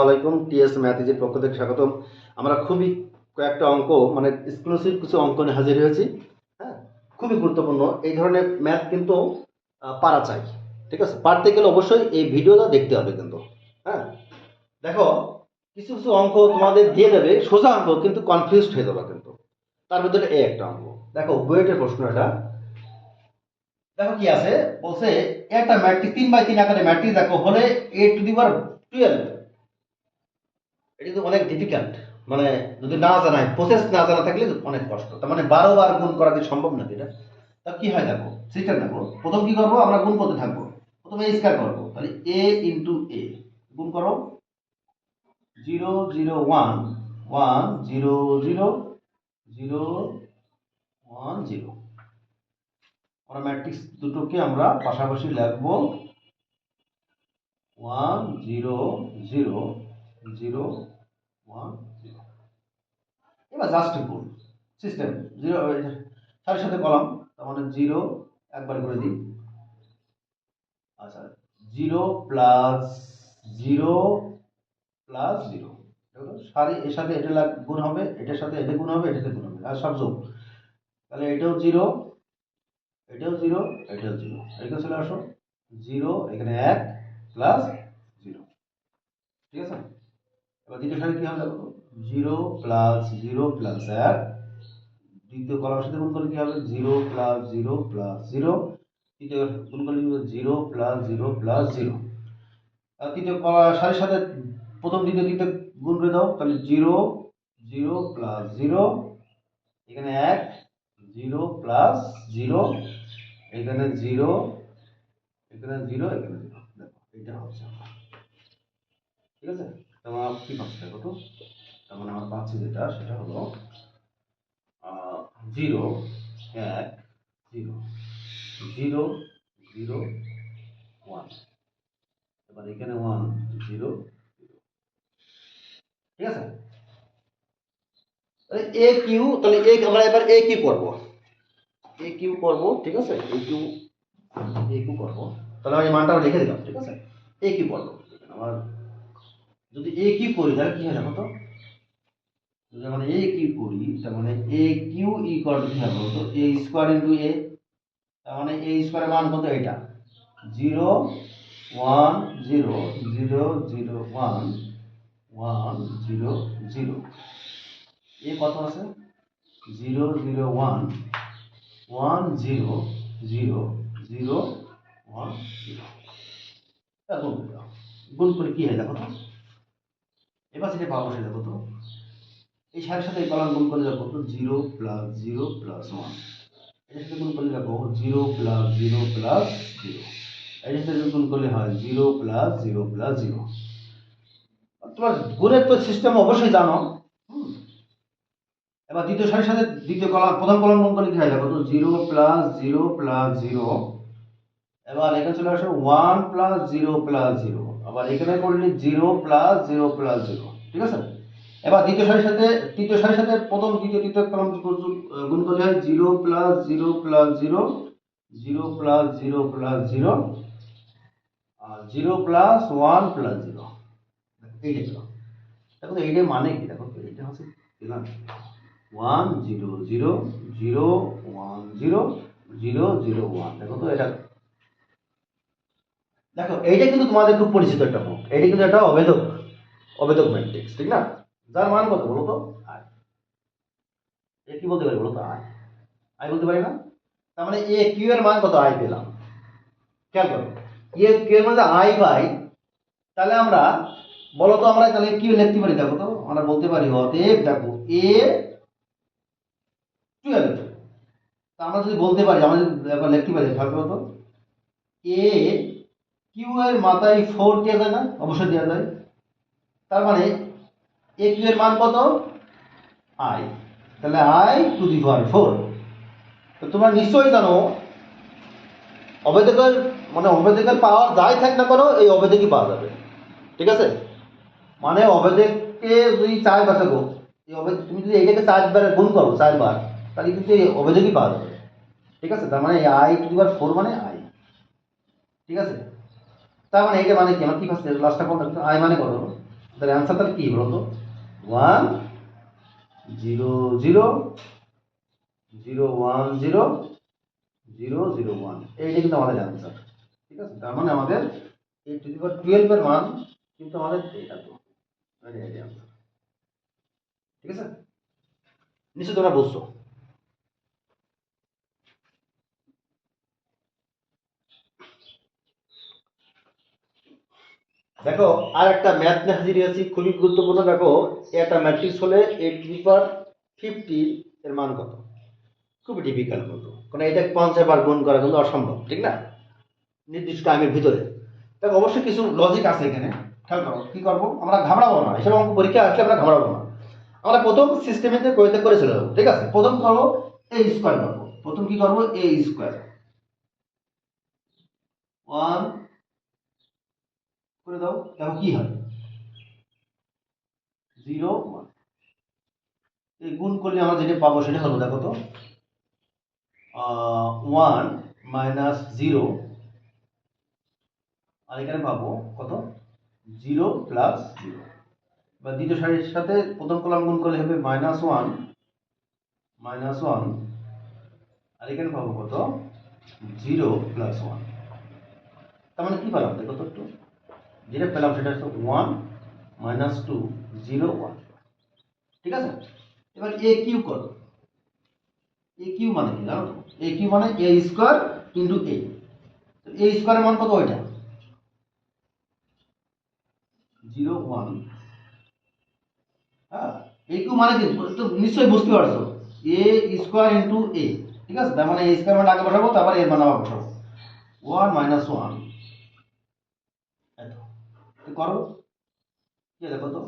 ওয়ালাইকুম টিএস ম্যাথিজের পক্ষ থেকে স্বাগতম। আমরা খুবই কয়েকটা অঙ্ক মানে এক্সক্লুসিভ কিছু অঙ্ক নিয়ে হাজির হয়েছি। হ্যাঁ, খুবই গুরুত্বপূর্ণ এই ধরনের ম্যাথ কিন্তু পারা চাই। ঠিক আছে, পারতে গেলে অবশ্যই এই ভিডিওটা দেখতে হবে কিন্তু। হ্যাঁ, দেখো, কিছু কিছু অঙ্ক তোমাদের দিয়ে দেবে সোজা অঙ্ক, কিন্তু কনফিউজড হয়ে যাবে কিন্তু। তার ভিতরে এই একটা অঙ্ক দেখো, বুয়েটের প্রশ্ন এটা। দেখো কি আছে, বলছে একটা ম্যাট্রিক্স 3x3 আকারে ম্যাট্রিক্স দেখো হলে a টু দি পাওয়ার 12। এটা কিন্তু অনেক ডিফিকাল্ট, মানে যদি না জানাই, প্রসেস না জানা থাকলে অনেক কষ্ট। তার মানে 12 বার গুণ করা কি সম্ভব নাকি এটা? তা কি হয় দেখো, সিস্টেম দেখো, প্রথম কি করবো, আমরা গুণ করতে থাকবো। প্রথমে এ স্কয়ার করবো, তাহলে এ ইন্টু এ গুণ করো 0 0 1 1 0 0 0 1 0। আমরা ম্যাট্রিক্স দুটোকে আমরা পাশাপাশি লিখবো 1 0 0 0 1 0। এবার জাস্ট গুণ সিস্টেম, জিরো সাথে সাথে কলাম, তার মানে জিরো একবার করে দিই। আচ্ছা, zero plus zero plus zero, সারি এর সাথে এটা গুণ হবে, এটার সাথে এটা গুণ হবে, এটাতে গুণ হবে, আর সব যোগ। তাহলে এটাও জিরো, এটাও জিরো, এটাও জিরো, এখানে চলে আসো জিরো, এখানে এক প্লাস জিরো। ঠিক আছে, এবার দ্বিতীয় সারি কি হবে দেখো, জিরো প্লাস জিরো প্লাস এক। দ্বিতীয় কলামের সাথে গুণ করলে কি হবে, zero plus zero plus zero. তৃতীয় গুণ করলে zero plus zero plus zero. আর তৃতীয় সারির সাথে প্রথম দ্বিতীয় তৃতীয় গুণ করে দাও, তাহলে জিরো জিরো প্লাস জিরো, এখানে এক, জিরো প্লাস জিরো, এখানে জিরো, এখানে জিরো, এখানে জিরো। দেখো এটা হচ্ছে আমার। ঠিক আছে, তোমার কি পাচ্ছি দেখো তো, তার মানে আমার পাচ্ছি যেটা সেটা হলো জিরো এক জিরো জিরো জিরো ওয়ান। এবার এখানে ওয়ান জিরো জিরো। ঠিক আছে, তাহলে এ কিউ, তাহলে আমরা এবার এ কিউ করবো, এ কিউ করবো। ঠিক আছে, এ কিউ, এ কিউ করবো। তাহলে আমি মানটা লিখে দিলাম। ঠিক আছে, এ কিউ করবো। আমার যদি এ কিউ করি তাহলে কি হয় দেখো তো, যদি আমরা এ কিউ করি তার মানে এ কিউ ইকুয়াল কি হবে বলতো, এ স্কোয়ার ইন্টু এ। তার মানে এ স্কোয়ারের মান কত, এটা zero one zero zero zero one one zero zero. এ কত আছে, zero zero one one zero zero zero one zero. গুণ করে কি হয় দেখো তো, এবার সেটা পাবো সেটা কত, এই সাথে সাথে এই কলাম গুণ করে দেখো তো, zero plus zero plus one. এটার সাথে গুণ করলে দেখো zero plus zero plus zero. এটার সাথে গুণ করলে হয় zero plus zero plus zero. তোমার গুণের তো সিস্টেম অবশ্যই জানো। এবার দ্বিতীয় সারির সাথে দ্বিতীয় কলাম, প্রথম কলাম গুণ করলে কি হয় দেখো তো, zero plus zero plus zero. এবার এখানে চলে আসো one plus zero plus zero. আবার এখানে করলে zero plus zero plus zero. ঠিক আছে, এবার দ্বিতীয় সারির সাথে তৃতীয় সারির সাথে প্রথম দ্বিতীয় তৃতীয় কলাম গুণ করলে হয় zero plus zero plus zero, zero plus zero plus zero, আর zero plus one plus zero. এইটা ছিল, দেখো তো এইটার মানে কি দেখো তো, এইটা হচ্ছে দিলাম one zero zero zero one zero zero zero one. দেখো তো এটা, দেখো এইটা কিন্তু তোমাদের খুব পরিচিত একটা মুখ, এইটা কিন্তু একটা অবেদক, অবেদক ম্যাট্রিক্স, ঠিক না? যার মান কত বলো তো, আই। এ কি বলতে পারি বলো তো, আই, আই বলতে পারি না? তার মানে এ কিউ এর মান কত, আই পেলাম। খেয়াল করো, এ কিউ এর মধ্যে আই পাই, তাহলে আমরা বলো তো, আমরা তাহলে কিউ লিখতে পারি দেখো তো, আমরা বলতে পারি অতএব দেখো এ 12। তা আমরা যদি বলতে পারি, আমরা যদি একবার লিখতে পারি, খেয়াল করো তো, এ কিউ এর মাথায় 4 দেওয়া যায় না? অবশ্যই দেওয়া যায়। তার মানে এ কিউ এর মান কত, আই, তাহলে আই টু দি পাওয়ার 4। তো তোমরা নিশ্চয়ই জানো অবেদকের মানে অবেদকের পাওয়ার যাই থাক না কেন, এই অবেদকই পাওয়া যাবে। ঠিক আছে, মানে অবেদককে যদি 4 বার থাকো, এই অবেদক তুমি যদি এইটাকে 4 বার গুণ করো, 4 বার, তাহলে কিন্তু এই অবেদকই পাওয়া যাবে। ঠিক আছে, তার মানে আই টু দি পাওয়ার 4 মানে আই। ঠিক আছে, তার মানে এইটা মানে কি, আমার কি পাচ্ছি লাস্টটা কোনটা, আই মানে কত, তাহলে অ্যান্সার তাহলে কি বলতো 1 0 0 0 1 0 0 0 1, এইটা কিন্তু আমাদের অ্যান্সার। ঠিক আছে, তার মানে আমাদের এই টু দি পাওয়ার 12 এর মান কিন্তু আমাদের এইটা তো এটাই অ্যান্সার। ঠিক আছে, নিশ্চয় তোমরা বুঝছো। দেখো আর একটা ম্যাথ নিয়ে হাজির হয়েছি, খুবই গুরুত্বপূর্ণ। দেখো একটা ম্যাট্রিক্স হলে এ টু দি পাওয়ার 50 এর মান কত? খুবই ডিফিকাল্ট কিন্তু, কারণ এটা 50 বার গুণ করা কিন্তু অসম্ভব, ঠিক না, নির্দিষ্ট টাইমের ভিতরে। দেখো অবশ্যই কিছু লজিক আছে এখানে, খেয়াল করো। কি করবো আমরা? ঘাবড়াবো না, এসব অঙ্ক পরীক্ষা আসলে আমরা ঘাবড়াবো না। আমরা প্রথম সিস্টেমেতে করে চলে যাবো। ঠিক আছে, প্রথম করবো এ স্কোয়ার করবো। প্রথম কি করবো? এ স্কোয়ার 1 করে দাও, দেখো কি হয় 0 1। এই গুণ করলে আমরা যেটা পাবো সেটা হলো, দেখো তো 1 মাইনাস 0, আর এখানে পাবো কত? 0 প্লাস 0। বা দ্বিতীয় সারির সাথে প্রথম কলাম গুণ করলে হবে -1 -1, আর এখানে পাবো কত? 0 প্লাস 1। তার মানে কি পেলাম দেখো তো একটু, যেটা পেলাম সেটা হচ্ছে 1 -2 0 1। ঠিক আছে, এবার এ কিউ করো। এ কিউ মানে কি জানো তো? এ কিউ মানে এ স্কোয়ার ইন্টু এ। এ স্কোয়ারের মান কত? ওইটা 0 1। হ্যাঁ, এ কিউ মানে কি তো নিশ্চয়ই বুঝতে পারছো, এ স্কোয়ার ইন্টু এ। ঠিক আছে, তার মানে এ স্কোয়ার মান আগে বসাবো, তারপর এর মান আবার বসাবো। 1 -1 এত করো, কি দেখো তো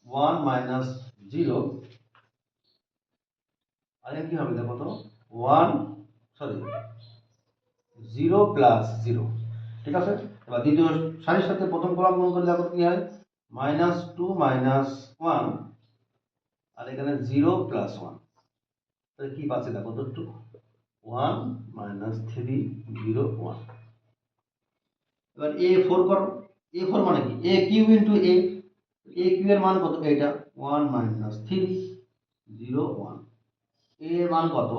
1 -0, আর কি হবে দেখো তো 1 সরি 0 প্লাস 0। ঠিক আছে, এবার দ্বিতীয় সারির সাথে প্রথম কলাম গুণ করলে দেখো কি হয় -2 -1, আর এখানে 0 প্লাস 1। তাহলে কি পাচ্ছে দেখো তো একটু 1 -3 0 1। এবার এ 4 করো। এ 4 মানে কি? এ কিউ ইন্টু এ। এ কিউ এর মান কত? এইটা 1 -3 0 1। এ এর মান কত?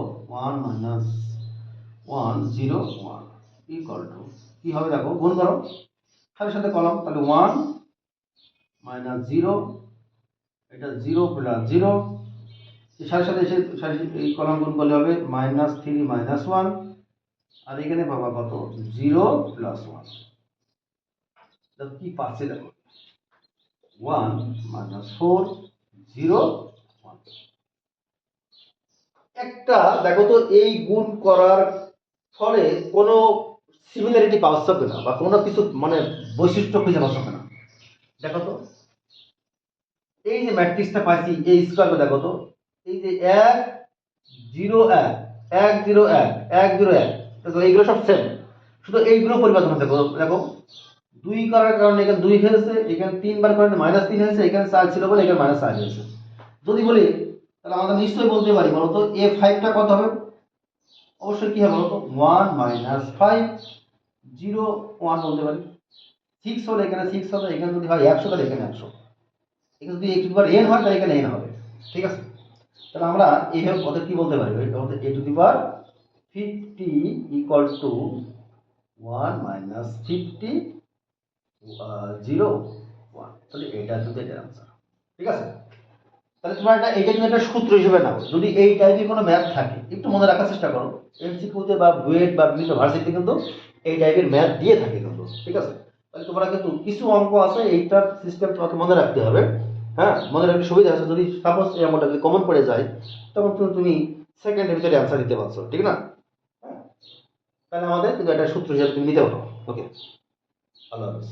1 1 0 1 ইকুয়াল টু কি হবে দেখো, গুণ করো সাথে সাথে কলম, তাহলে 1 -0, এটা 0 প্লাস 0, এর সাথে সাথে এসে এই কলম গুণ করলে হবে -3 -1, আর এখানে পাবা কত? 0 প্লাস 1। দেখো কি পাচ্ছে দেখো 1 -4 0 1। একটা দেখো তো এই গুণ করার ফলে কোনো সিমিলারিটি পাওয়া যাবে না, বা কোনো কিছু মানে বৈশিষ্ট্য খুঁজে পাওয়া যাবে না। দেখো তো এই যে ম্যাট্রিক্সটা পাইছি এই স্কোয়ার, দেখো তো এই যে 1 0 1 1 0 1 1 0 1, দেখো এইগুলো সব সেম, শুধু এইগুলো পরিবর্তন হতে দেখো দেখো 2 করার কারণে এখানে 2 হয়েছে, এখানে 3 বার কারণে -3 হয়েছে, এখানে 4 ছিল বলে এখানে -4 হয়েছে। যদি বলি তাহলে আমরা নিশ্চয়ই বলতে পারি, বলতো a5 টা কত হবে? অবশ্যই কি হবে বলতো 1 -5 0 1 বলতে পারি। 6 হলে এখানে 6 হবে, এখানে যদি হয় 100 তাহলে এখানে 100, এখানে যদি a to the power n হয় তাহলে এখানে n হবে। ঠিক আছে, তাহলে আমরা এইভাবে ওদের কি বলতে পারি, আমাদের a to the power 50 equal to 1 -50 0 1। তাহলে এটা কিন্তু এটার আনসার। ঠিক আছে, তাহলে তোমার এটা কিন্তু একটা সূত্র হিসেবে নাও। যদি এই টাইপের কোনো ম্যাথ থাকে একটু মনে রাখার চেষ্টা করো, এমসিকিউতে বা বুয়েট বা বিভিন্ন ভার্সিটিতে কিন্তু এই টাইপের ম্যাথ দিয়ে থাকে কিন্তু। ঠিক আছে, তাহলে তোমরা কিন্তু কিছু অঙ্ক আছে এইটার সিস্টেম তোমাকে মনে রাখতে হবে। হ্যাঁ, মনে রাখতে সুবিধা আছে, যদি সাপোজ এই অঙ্কটা যদি কমন পড়ে যায় তখন তুমি সেকেন্ডের ভিতরে অ্যান্সার দিতে পারছো, ঠিক না? হ্যাঁ, তাহলে আমাদের কিন্তু একটা সূত্র হিসেবে তুমি নিতে পারো। ওকে, আল্লাহ হাফেজ।